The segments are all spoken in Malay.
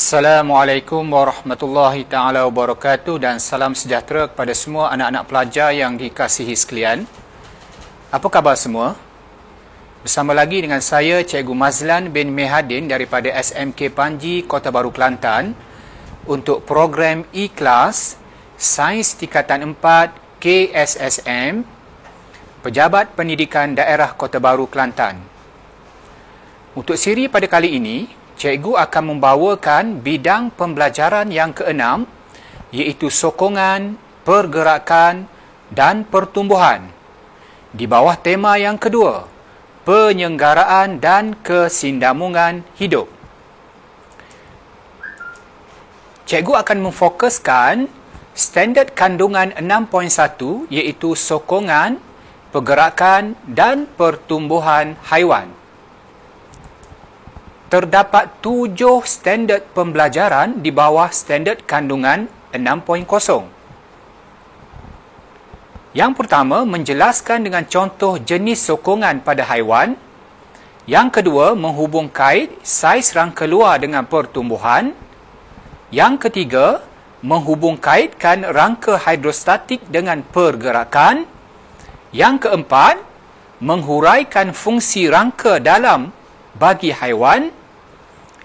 Assalamualaikum warahmatullahi taala wabarakatuh dan salam sejahtera kepada semua anak-anak pelajar yang dikasihi sekalian. Apa khabar semua? Bersama lagi dengan saya Cikgu Mazlan bin Mehadin daripada SMK Panji, Kota Baru, Kelantan untuk program E-Class Sains Tingkatan 4 KSSM Pejabat Pendidikan Daerah Kota Baru, Kelantan. Untuk siri pada kali ini, Cikgu akan membawakan bidang pembelajaran yang keenam, iaitu sokongan, pergerakan dan pertumbuhan. Di bawah tema yang kedua, penyenggaraan dan kesinambungan hidup. Cikgu akan memfokuskan standard kandungan 6.1, iaitu sokongan, pergerakan dan pertumbuhan haiwan. Terdapat 7 standard pembelajaran di bawah standard kandungan 6.0. Yang pertama, menjelaskan dengan contoh jenis sokongan pada haiwan. Yang kedua, menghubung kait saiz rangka luar dengan pertumbuhan. Yang ketiga, menghubung kaitkan rangka hidrostatik dengan pergerakan. Yang keempat, menghuraikan fungsi rangka dalam bagi haiwan.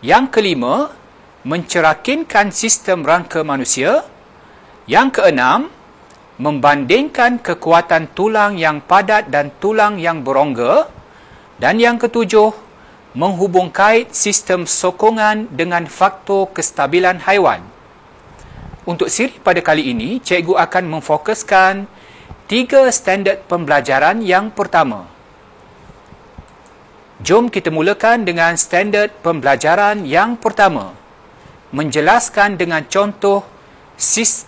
Yang kelima, mencerakinkan sistem rangka manusia. Yang keenam, membandingkan kekuatan tulang yang padat dan tulang yang berongga. Dan yang ketujuh, menghubung kait sistem sokongan dengan faktor kestabilan haiwan. Untuk siri pada kali ini, cikgu akan memfokuskan 3 standard pembelajaran yang pertama. Jom kita mulakan dengan standard pembelajaran yang pertama. Menjelaskan dengan contoh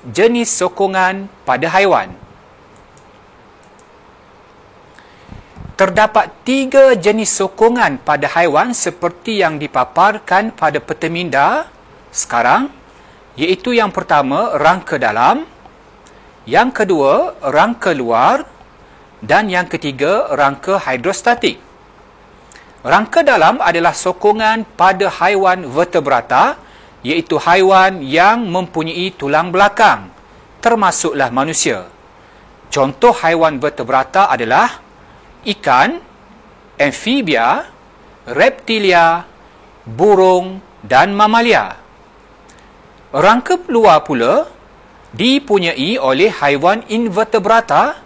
jenis sokongan pada haiwan. Terdapat 3 jenis sokongan pada haiwan seperti yang dipaparkan pada peta minda sekarang, iaitu yang pertama, rangka dalam. Yang kedua, rangka luar. Dan yang ketiga, rangka hidrostatik. Rangka dalam adalah sokongan pada haiwan vertebrata, iaitu haiwan yang mempunyai tulang belakang, termasuklah manusia. Contoh haiwan vertebrata adalah ikan, amfibia, reptilia, burung dan mamalia. Rangka luar pula dipunyai oleh haiwan invertebrata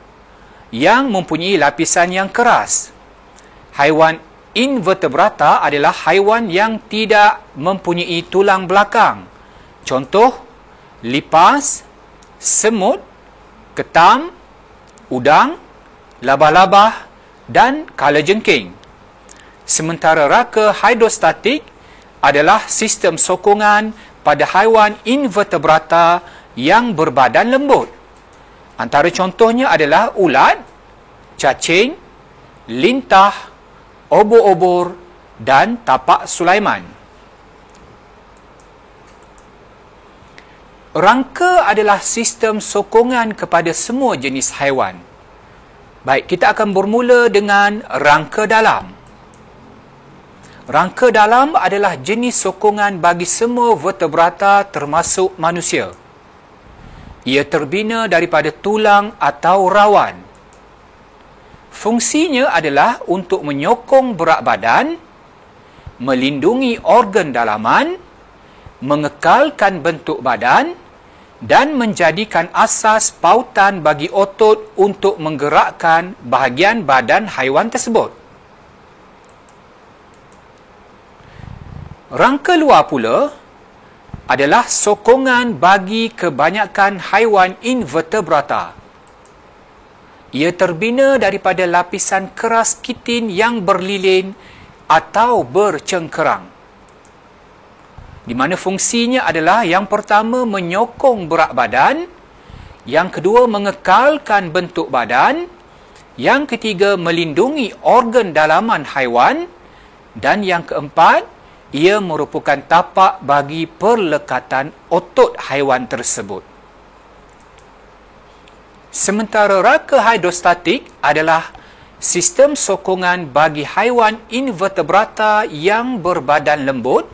yang mempunyai lapisan yang keras. Haiwan invertebrata adalah haiwan yang tidak mempunyai tulang belakang. Contoh, lipas, semut, ketam, udang, labah-labah dan kalajengking. Sementara rangka hidrostatik adalah sistem sokongan pada haiwan invertebrata yang berbadan lembut. Antara contohnya adalah ulat, cacing, lintah, obor-obor dan tapak Sulaiman. Rangka adalah sistem sokongan kepada semua jenis haiwan. Baik, kita akan bermula dengan rangka dalam. Rangka dalam adalah jenis sokongan bagi semua vertebrata termasuk manusia. Ia terbina daripada tulang atau rawan. Fungsinya adalah untuk menyokong berat badan, melindungi organ dalaman, mengekalkan bentuk badan dan menjadikan asas pautan bagi otot untuk menggerakkan bahagian badan haiwan tersebut. Rangka luar pula adalah sokongan bagi kebanyakan haiwan invertebrata. Ia terbina daripada lapisan keras kitin yang berlilin atau bercengkerang. Di mana fungsinya adalah yang pertama menyokong berat badan, yang kedua mengekalkan bentuk badan, yang ketiga melindungi organ dalaman haiwan, dan yang keempat, ia merupakan tapak bagi perlekatan otot haiwan tersebut. Sementara rangka hidrostatik adalah sistem sokongan bagi haiwan invertebrata yang berbadan lembut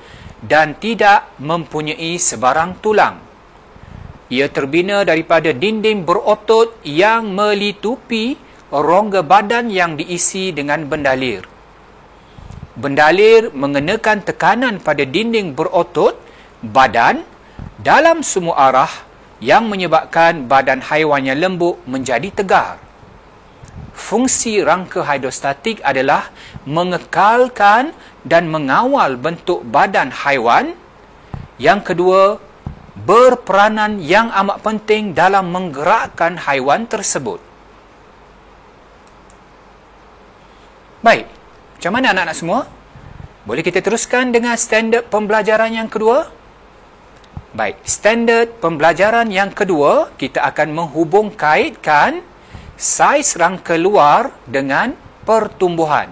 dan tidak mempunyai sebarang tulang. Ia terbina daripada dinding berotot yang melitupi rongga badan yang diisi dengan bendalir. Bendalir mengenakan tekanan pada dinding berotot badan dalam semua arah yang menyebabkan badan haiwan yang lembut menjadi tegar. Fungsi rangka hidrostatik adalah mengekalkan dan mengawal bentuk badan haiwan. Yang kedua, berperanan yang amat penting dalam menggerakkan haiwan tersebut. Baik, macam mana anak-anak semua? Boleh kita teruskan dengan standard pembelajaran yang kedua? Baik, standard pembelajaran yang kedua, kita akan menghubung kaitkan saiz rangka luar dengan pertumbuhan.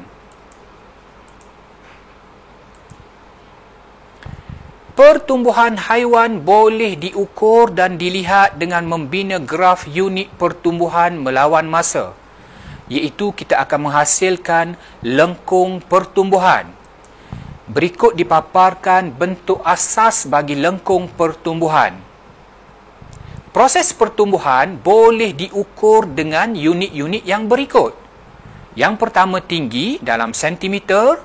Pertumbuhan haiwan boleh diukur dan dilihat dengan membina graf unit pertumbuhan melawan masa, iaitu kita akan menghasilkan lengkung pertumbuhan. Berikut dipaparkan bentuk asas bagi lengkung pertumbuhan. Proses pertumbuhan boleh diukur dengan unit-unit yang berikut. Yang pertama tinggi dalam sentimeter,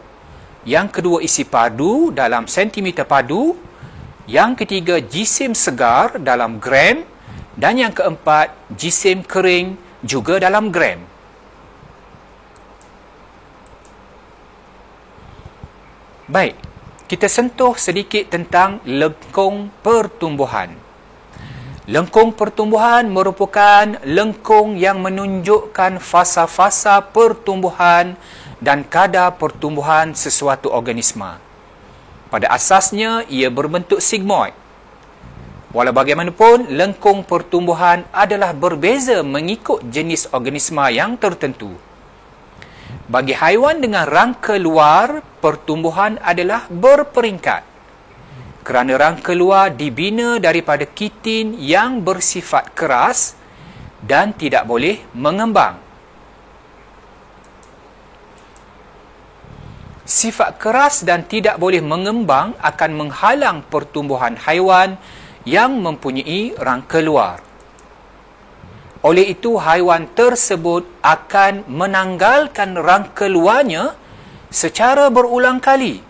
yang kedua isi padu dalam sentimeter padu, yang ketiga jisim segar dalam gram, dan yang keempat jisim kering juga dalam gram. Baik, kita sentuh sedikit tentang lengkung pertumbuhan. Lengkung pertumbuhan merupakan lengkung yang menunjukkan fasa-fasa pertumbuhan dan kadar pertumbuhan sesuatu organisma. Pada asasnya, ia berbentuk sigmoid. Walau bagaimanapun, lengkung pertumbuhan adalah berbeza mengikut jenis organisma yang tertentu. Bagi haiwan dengan rangka luar, pertumbuhan adalah berperingkat. Kerana rangka luar dibina daripada kitin yang bersifat keras dan tidak boleh mengembang. Sifat keras dan tidak boleh mengembang akan menghalang pertumbuhan haiwan yang mempunyai rangka luar. Oleh itu, haiwan tersebut akan menanggalkan rangka luarnya secara berulang kali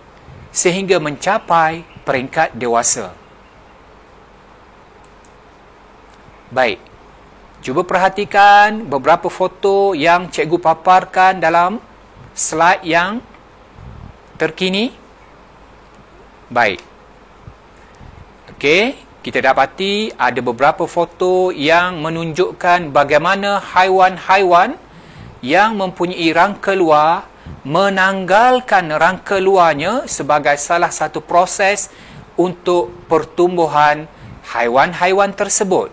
sehingga mencapai peringkat dewasa. Baik, cuba perhatikan beberapa foto yang cikgu paparkan dalam slide yang terkini. Baik. Okey, kita dapati ada beberapa foto yang menunjukkan bagaimana haiwan-haiwan yang mempunyai rangka luar menanggalkan rangka luarnya sebagai salah satu proses untuk pertumbuhan haiwan-haiwan tersebut.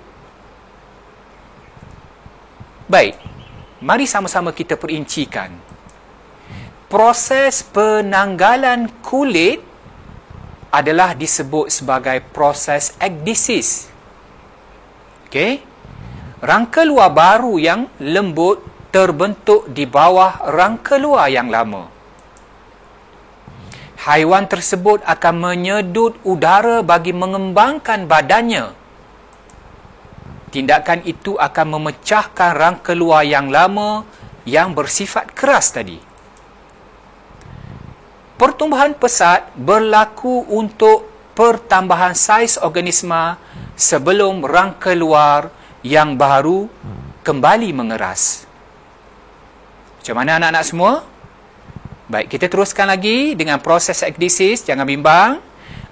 Baik, mari sama-sama kita perincikan. Proses penanggalan kulit adalah disebut sebagai proses ekdisis. Okey? Rangka luar baru yang lembut terbentuk di bawah rangka luar yang lama. Haiwan tersebut akan menyedut udara bagi mengembangkan badannya. Tindakan itu akan memecahkan rangka luar yang lama yang bersifat keras tadi. Pertumbuhan pesat berlaku untuk pertambahan saiz organisma sebelum rangka luar yang baru kembali mengeras. Macam mana anak-anak semua? Baik, kita teruskan lagi dengan proses ekdisis, jangan bimbang.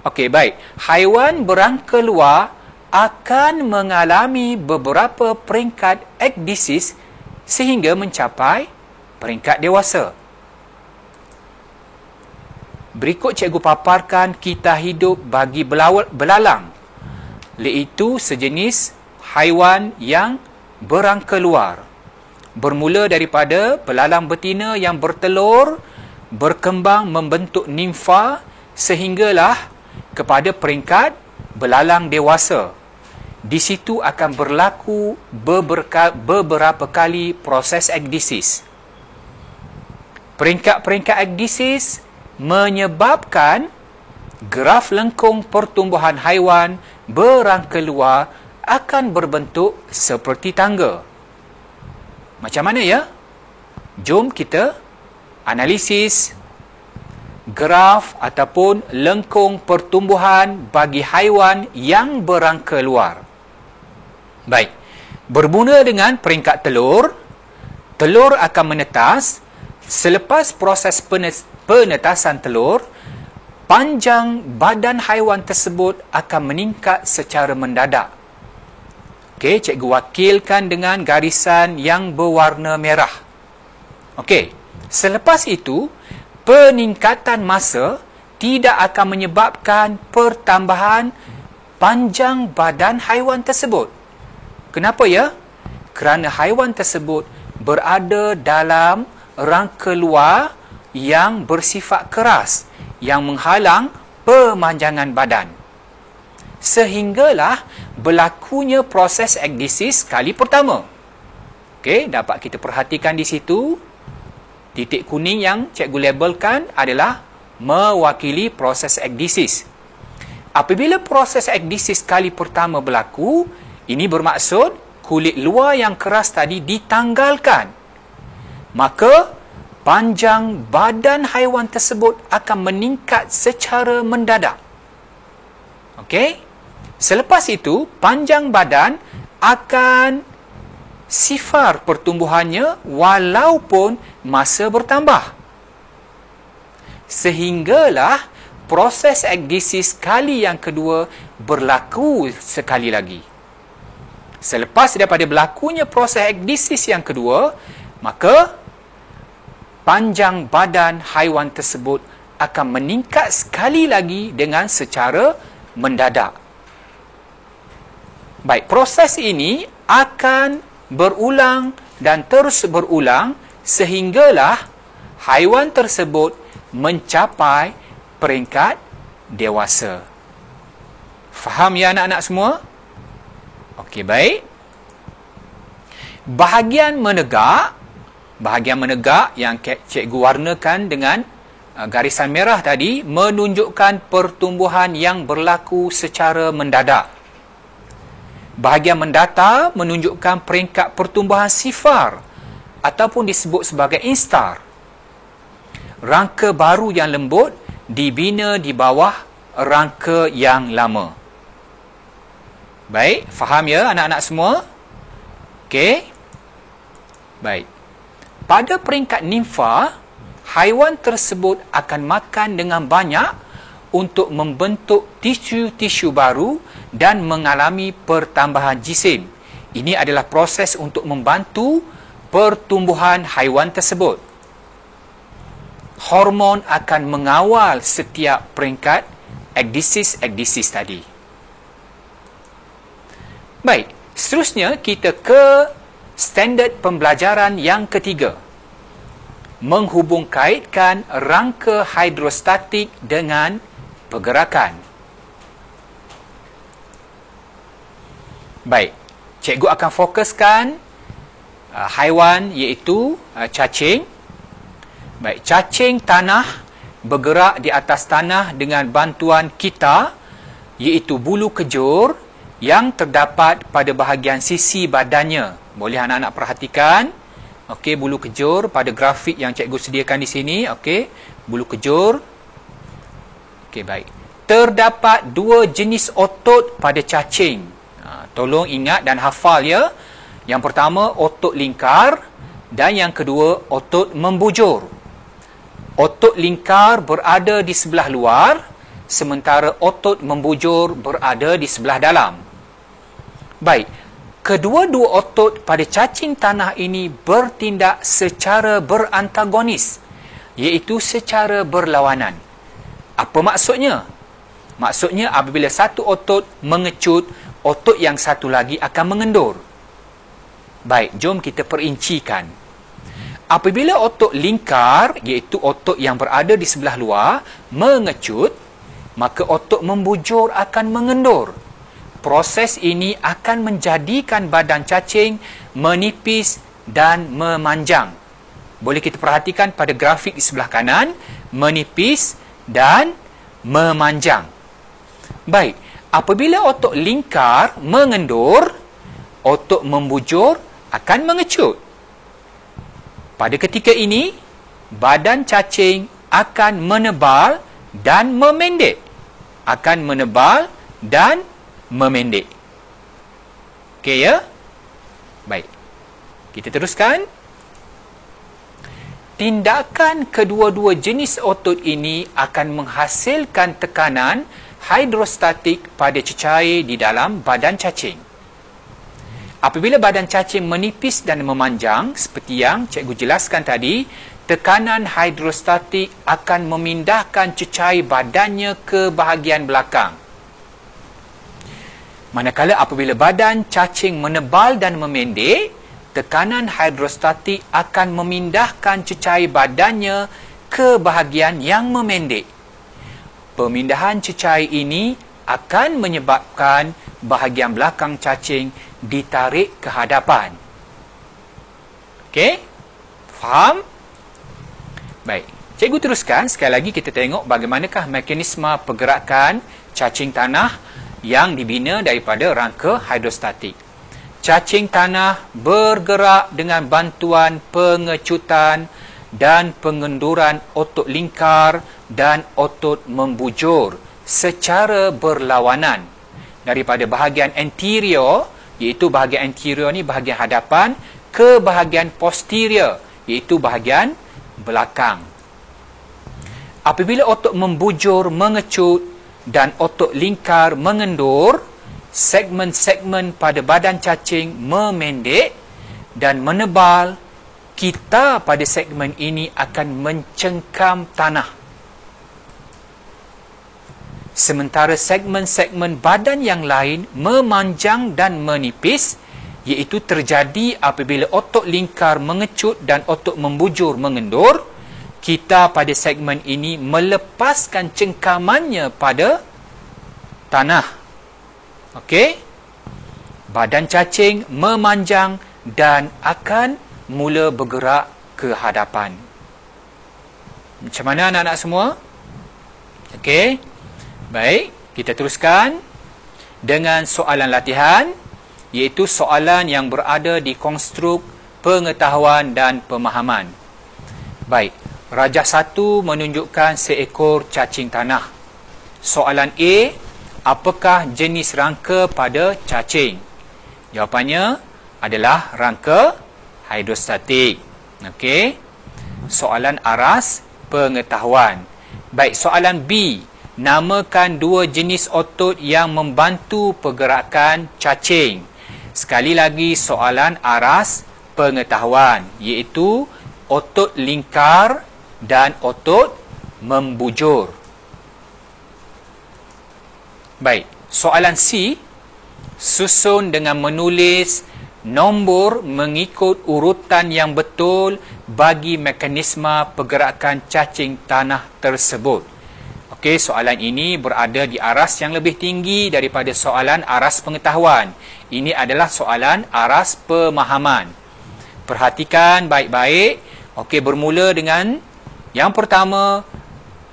Okey, baik. Haiwan berangka luar akan mengalami beberapa peringkat ekdisis sehingga mencapai peringkat dewasa. Berikut cikgu paparkan kita hidup bagi belalang, iaitu sejenis haiwan yang berangka luar. Bermula daripada belalang betina yang bertelur, berkembang membentuk nimfa sehinggalah kepada peringkat belalang dewasa. Di situ akan berlaku beberapa kali proses ekdisis. Peringkat-peringkat ekdisis menyebabkan graf lengkung pertumbuhan haiwan berangka luar akan berbentuk seperti tangga. Macam mana ya? Jom kita analisis graf ataupun lengkung pertumbuhan bagi haiwan yang berangka luar. Baik, bermula dengan peringkat telur. Telur akan menetas. Selepas proses penetasan telur, panjang badan haiwan tersebut akan meningkat secara mendadak. Okey, cikgu wakilkan dengan garisan yang berwarna merah. Okey, selepas itu, peningkatan masa tidak akan menyebabkan pertambahan panjang badan haiwan tersebut. Kenapa ya? Kerana haiwan tersebut berada dalam rangka luar yang bersifat keras yang menghalang pemanjangan badan. Sehinggalah berlakunya proses ekdisis kali pertama. Okey, dapat kita perhatikan di situ. Titik kuning yang cikgu labelkan adalah mewakili proses ekdisis. Apabila proses ekdisis kali pertama berlaku, ini bermaksud kulit luar yang keras tadi ditanggalkan. Maka, panjang badan haiwan tersebut akan meningkat secara mendadak. Okey? Selepas itu, panjang badan akan sifar pertumbuhannya walaupun masa bertambah. Sehinggalah proses ekdisis kali yang kedua berlaku sekali lagi. Selepas daripada berlakunya proses ekdisis yang kedua, maka panjang badan haiwan tersebut akan meningkat sekali lagi dengan secara mendadak. Baik, proses ini akan berulang dan terus berulang sehinggalah haiwan tersebut mencapai peringkat dewasa. Faham ya anak-anak semua? Okey, baik. Bahagian menegak yang cikgu warnakan dengan garisan merah tadi menunjukkan pertumbuhan yang berlaku secara mendadak. Bahagian mendatar menunjukkan peringkat pertumbuhan sifar ataupun disebut sebagai instar. Rangka baru yang lembut dibina di bawah rangka yang lama. Baik, faham ya anak-anak semua? Okey. Baik. Pada peringkat nimfa, haiwan tersebut akan makan dengan banyak untuk membentuk tisu-tisu baru dan mengalami pertambahan jisim. Ini adalah proses untuk membantu pertumbuhan haiwan tersebut. Hormon akan mengawal setiap peringkat ekdisis tadi. Baik, seterusnya kita ke standard pembelajaran yang ketiga. Menghubungkaitkan rangka hidrostatik dengan pergerakan. Baik, cikgu akan fokuskan haiwan iaitu cacing. Baik, cacing tanah bergerak di atas tanah dengan bantuan kita iaitu bulu kejur yang terdapat pada bahagian sisi badannya. Boleh anak-anak perhatikan. Okey, bulu kejur pada grafik yang cikgu sediakan di sini. Okey, bulu kejur. Okey, baik. Terdapat dua jenis otot pada cacing. Tolong ingat dan hafal ya. Yang pertama, otot lingkar dan yang kedua, otot membujur. Otot lingkar berada di sebelah luar, sementara otot membujur berada di sebelah dalam. Baik, kedua-dua otot pada cacing tanah ini bertindak secara berantagonis, iaitu secara berlawanan. Apa maksudnya? Maksudnya apabila satu otot mengecut, otot yang satu lagi akan mengendur. Baik, jom kita perincikan. Apabila otot lingkar, iaitu otot yang berada di sebelah luar, mengecut, maka otot membujur akan mengendur. Proses ini akan menjadikan badan cacing menipis dan memanjang. Boleh kita perhatikan pada grafik di sebelah kanan, menipis dan memanjang. Baik, apabila otot lingkar mengendur, otot membujur akan mengecut. Pada ketika ini, badan cacing akan menebal dan memendek. Akan menebal dan memendek. Okey ya? Baik. Kita teruskan. Tindakan kedua-dua jenis otot ini akan menghasilkan tekanan hidrostatik pada cecair di dalam badan cacing. Apabila badan cacing menipis dan memanjang, seperti yang cikgu jelaskan tadi, tekanan hidrostatik akan memindahkan cecair badannya ke bahagian belakang. Manakala apabila badan cacing menebal dan memendek, tekanan hidrostatik akan memindahkan cecair badannya ke bahagian yang memendek. Pemindahan cecair ini akan menyebabkan bahagian belakang cacing ditarik ke hadapan. Okey? Faham? Baik. Cikgu teruskan. Sekali lagi kita tengok bagaimanakah mekanisme pergerakan cacing tanah yang dibina daripada rangka hidrostatik. Cacing tanah bergerak dengan bantuan pengecutan dan pengenduran otot lingkar dan otot membujur secara berlawanan daripada bahagian anterior, iaitu bahagian anterior ni bahagian hadapan, ke bahagian posterior, iaitu bahagian belakang. Apabila otot membujur mengecut dan otot lingkar mengendur, segmen-segmen pada badan cacing memendek dan menebal. Kita pada segmen ini akan mencengkam tanah. Sementara segmen-segmen badan yang lain memanjang dan menipis, iaitu terjadi apabila otot lingkar mengecut dan otot membujur mengendur. Kita pada segmen ini melepaskan cengkamannya pada tanah. Okey? Badan cacing memanjang dan akan mula bergerak ke hadapan. Macam mana anak-anak semua? Okey? Baik, kita teruskan dengan soalan latihan, iaitu soalan yang berada di konstruk pengetahuan dan pemahaman. Baik, rajah 1 menunjukkan seekor cacing tanah. Soalan A, apakah jenis rangka pada cacing? Jawapannya adalah rangka hidrostatik. Okey. Soalan aras pengetahuan. Baik, soalan B, namakan dua jenis otot yang membantu pergerakan cacing. Sekali lagi soalan aras pengetahuan, iaitu otot lingkar dan otot membujur. Baik, soalan C, susun dengan menulis nombor mengikut urutan yang betul bagi mekanisme pergerakan cacing tanah tersebut. Okey, soalan ini berada di aras yang lebih tinggi daripada soalan aras pengetahuan. Ini adalah soalan aras pemahaman. Perhatikan baik-baik. Okey, bermula dengan yang pertama.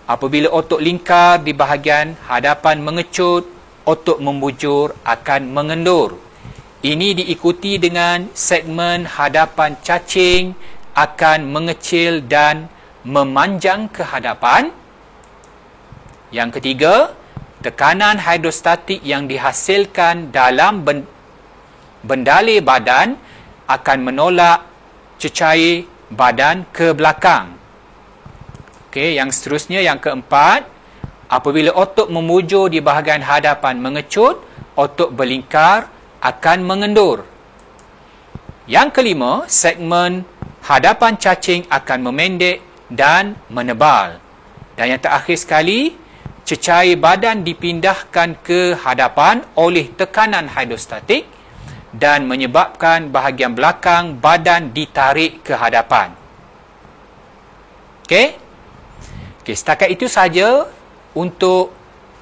Apabila otot lingkar di bahagian hadapan mengecut, otot membujur akan mengendur. Ini diikuti dengan segmen hadapan cacing akan mengecil dan memanjang ke hadapan. Yang ketiga, tekanan hidrostatik yang dihasilkan dalam bendalir badan akan menolak cecair badan ke belakang. Okey, yang seterusnya, yang keempat, apabila otot membujur di bahagian hadapan mengecut, otot berlingkar akan mengendur. Yang kelima, segmen hadapan cacing akan memendek dan menebal. Dan yang terakhir sekali, cecair badan dipindahkan ke hadapan oleh tekanan hidrostatik dan menyebabkan bahagian belakang badan ditarik ke hadapan. Okey? Okey, setakat itu saja untuk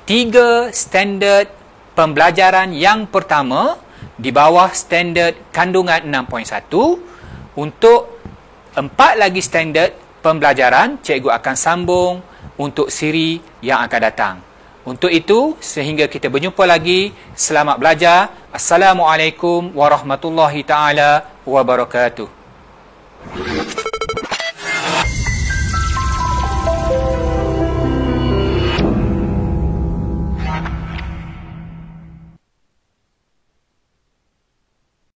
3 standard pembelajaran yang pertama di bawah standard kandungan 6.1. Untuk 4 lagi standard pembelajaran, cikgu akan sambung untuk siri yang akan datang. Untuk itu, sehingga kita berjumpa lagi, selamat belajar. Assalamualaikum warahmatullahi taala wabarakatuh.